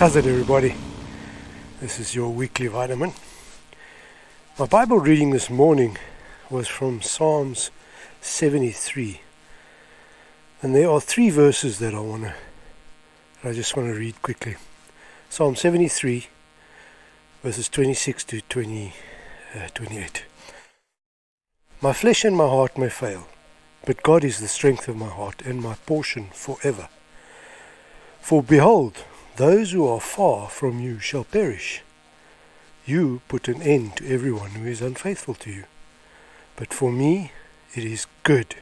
How's it, everybody? This is your weekly vitamin. My Bible reading this morning was from Psalms 73. And there are three verses that I just want to read quickly. Psalm 73, verses 26 to 28. My flesh and my heart may fail, but God is the strength of my heart and my portion forever. For behold, those who are far from you shall perish. You put an end to everyone who is unfaithful to you. But for me it is good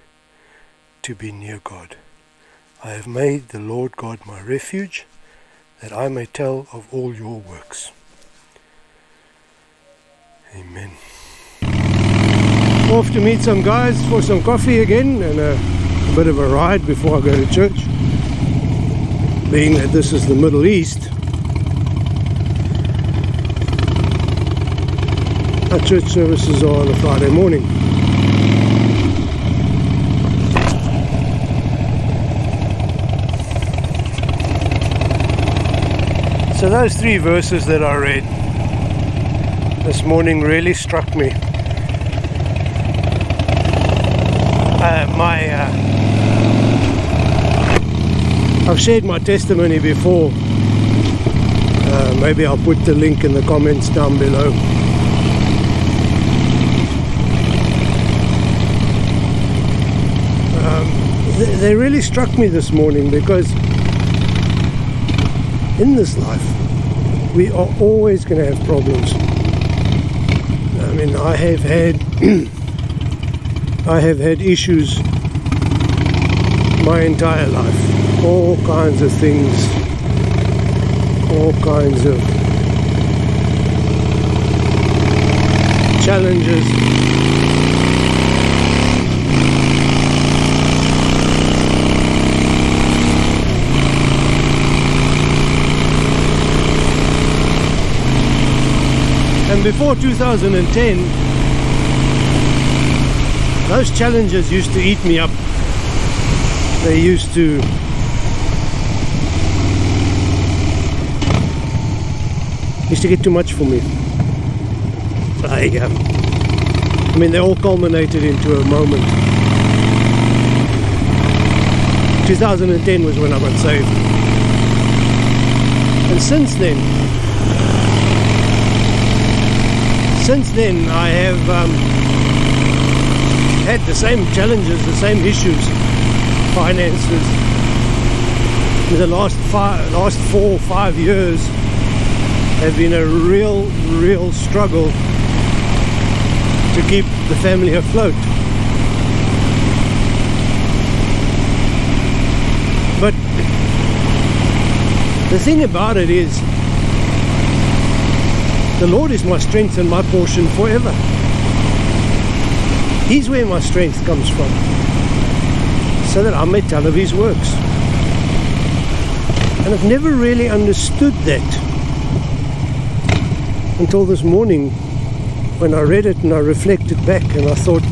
to be near God. I have made the Lord God my refuge, that I may tell of all your works. Amen. Off to meet some guys for some coffee again and a bit of a ride before I go to church. Being that this is the Middle East, our church services are on a Friday morning. So those three verses that I read this morning really struck me. I've shared my testimony before. Maybe I'll put the link in the comments down below. They really struck me this morning because in this life we are always going to have problems. I mean, I have had issues my entire life. All kinds of things, all kinds of challenges. And before 2010, those challenges used to eat me up. They used to get too much for me. I mean, they all culminated into a moment. 2010 was when I got saved. And since then I have had the same challenges, the same issues, finances. In the last 4 or 5 years have been a real struggle to keep the family afloat. But the thing about it is, the Lord is my strength and my portion forever. He's where my strength comes from, so that I may tell of His works. And I've never really understood that until this morning, when I read it and I reflected back and I thought,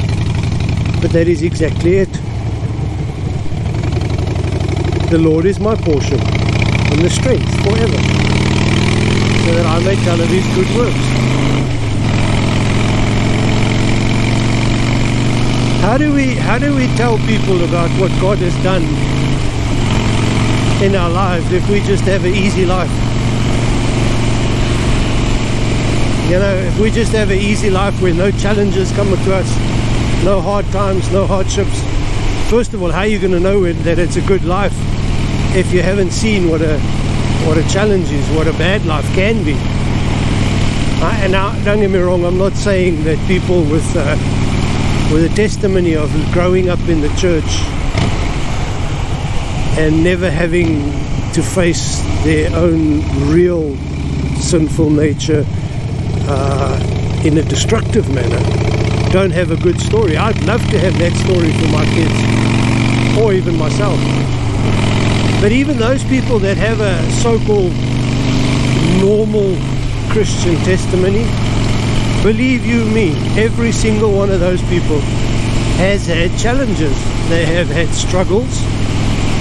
but that is exactly it. The Lord is my portion and the strength forever, so that I may tell of His good works. How do we tell people about what God has done in our lives if we just have an easy life? You know, if we just have an easy life where no challenges come to us, no hard times, no hardships. First of all, how are you going to know that it's a good life if you haven't seen what a challenge is, what a bad life can be? And now, don't get me wrong, I'm not saying that people with a testimony of growing up in the church and never having to face their own real sinful nature in a destructive manner don't have a good story. I'd love to have that story for my kids, or even myself. But even those people that have a so-called normal Christian testimony, believe you me, every single one of those people has had challenges. They have had struggles.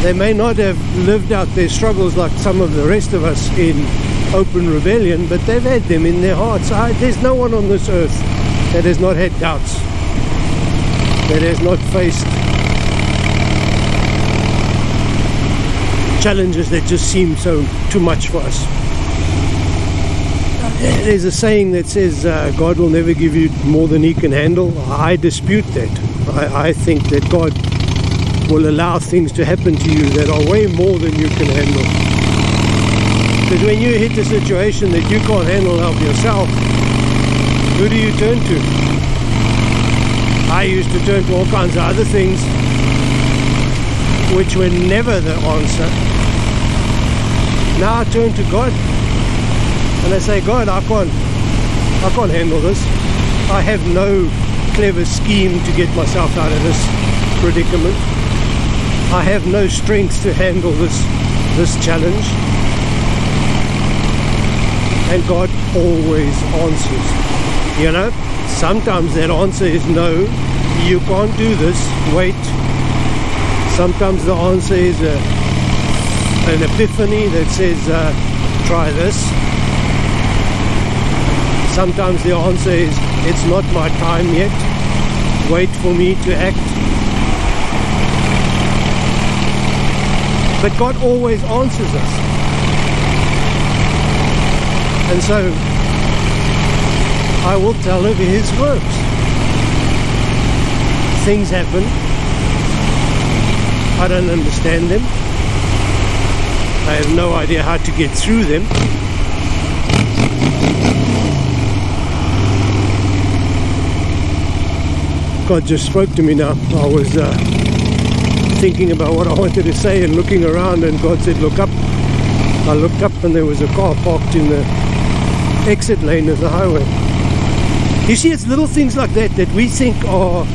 They may not have lived out their struggles like some of the rest of us in open rebellion, but they've had them in their hearts. There's no one on this earth that has not had doubts, that has not faced challenges that just seem so too much for us. There's a saying that says God will never give you more than he can handle. I dispute that. I think that God will allow things to happen to you that are way more than you can handle. Because when you hit a situation that you can't handle help yourself, who do you turn to? I used to turn to all kinds of other things which were never the answer. Now I turn to God and I say, God, I can't handle this. I have no clever scheme to get myself out of this predicament. I have no strength to handle this challenge. And God always answers. You know, sometimes that answer is no, you can't do this, wait. Sometimes the answer is an epiphany that says, try this. Sometimes the answer is, it's not my time yet, wait for me to act. But God always answers us. And so, I will tell of his works. Things happen. I don't understand them. I have no idea how to get through them. God just spoke to me now. I was thinking about what I wanted to say and looking around, and God said, look up. I looked up and there was a car parked in the exit lane of the highway. You see, it's little things like that that we think are,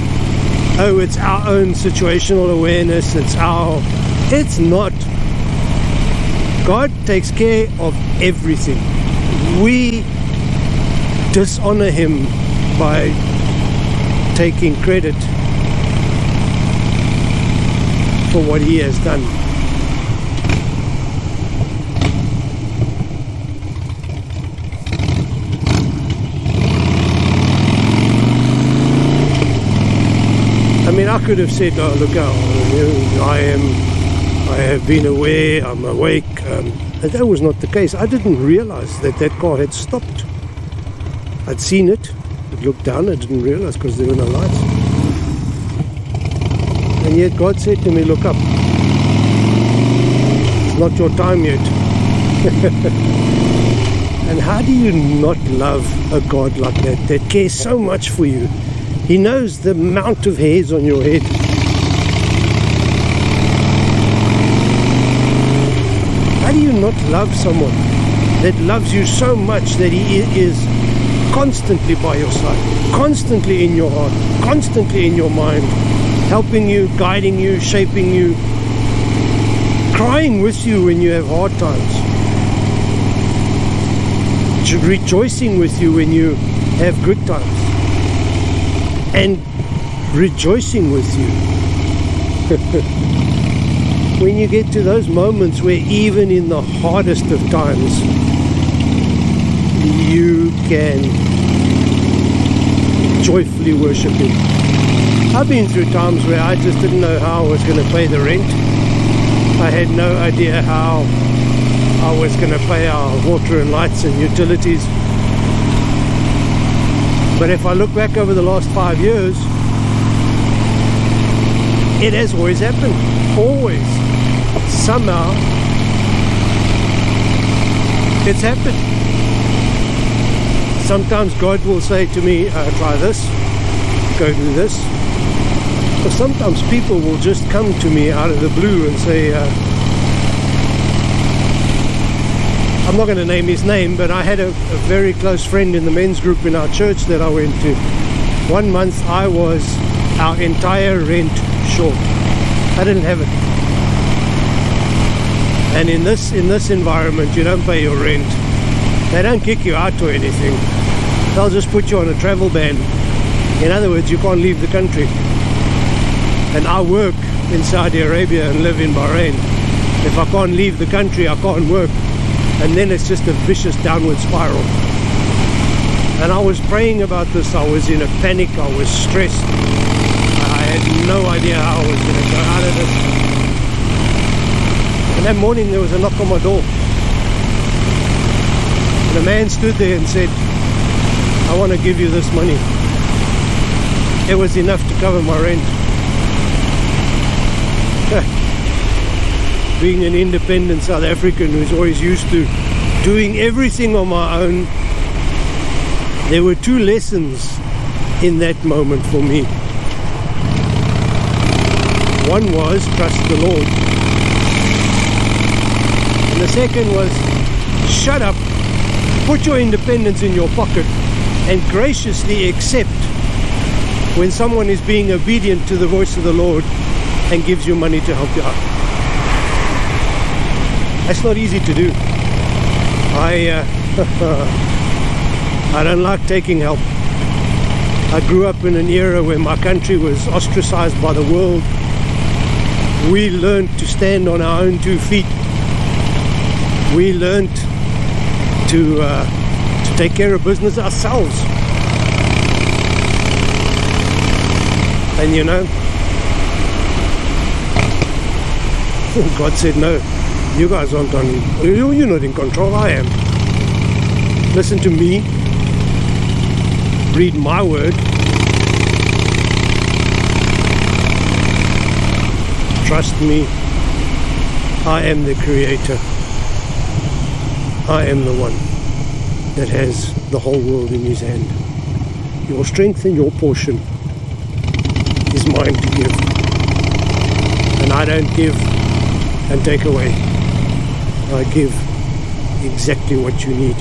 oh, it's our own situational awareness, it's not. God takes care of everything. We dishonor him by taking credit for what he has done. I mean, I could have said, oh, look, I have been aware, I'm awake. But that was not the case. I didn't realize that car had stopped. I'd seen it. I looked down, I didn't realize because there were no lights. And yet God said to me, look up. It's not your time yet. And how do you not love a God like that cares so much for you? He knows the amount of hairs on your head. How do you not love someone that loves you so much that he is constantly by your side, constantly in your heart, constantly in your mind, helping you, guiding you, shaping you, crying with you when you have hard times, rejoicing with you when you have good times, and rejoicing with you when you get to those moments where even in the hardest of times you can joyfully worship him. I've been through times where I just didn't know how I was going to pay the rent. I had no idea how I was going to pay our water and lights and utilities. But if I look back over the last 5 years, it has always happened. Always. Somehow it's happened. Sometimes God will say to me, try this, go do this. Or sometimes people will just come to me out of the blue and say, I'm not going to name his name, but I had a very close friend in the men's group in our church that I went to. 1 month I was our entire rent short. I didn't have it. And in this environment, you don't pay your rent. They don't kick you out or anything. They'll just put you on a travel ban. In other words, you can't leave the country. And I work in Saudi Arabia and live in Bahrain. If I can't leave the country, I can't work. And then it's just a vicious downward spiral. And I was praying about this. I was in a panic. I was stressed. I had no idea how I was going to go out of this. And that morning there was a knock on my door. And a man stood there and said, I want to give you this money. It was enough to cover my rent. Being an independent South African who's always used to doing everything on my own, there were two lessons in that moment for me. One was trust the Lord. And the second was shut up, put your independence in your pocket, and graciously accept when someone is being obedient to the voice of the Lord and gives you money to help you out. That's not easy to do. I don't like taking help. I grew up in an era where my country was ostracized by the world. We learned to stand on our own 2 feet. We learned to take care of business ourselves. And you know, God said, no, you guys aren't you're not in control, I am. Listen to me, read my word, trust me, I am the creator. I am the one that has the whole world in his hand. Your strength and your portion is mine to give. And I don't give and take away. I give exactly what you need.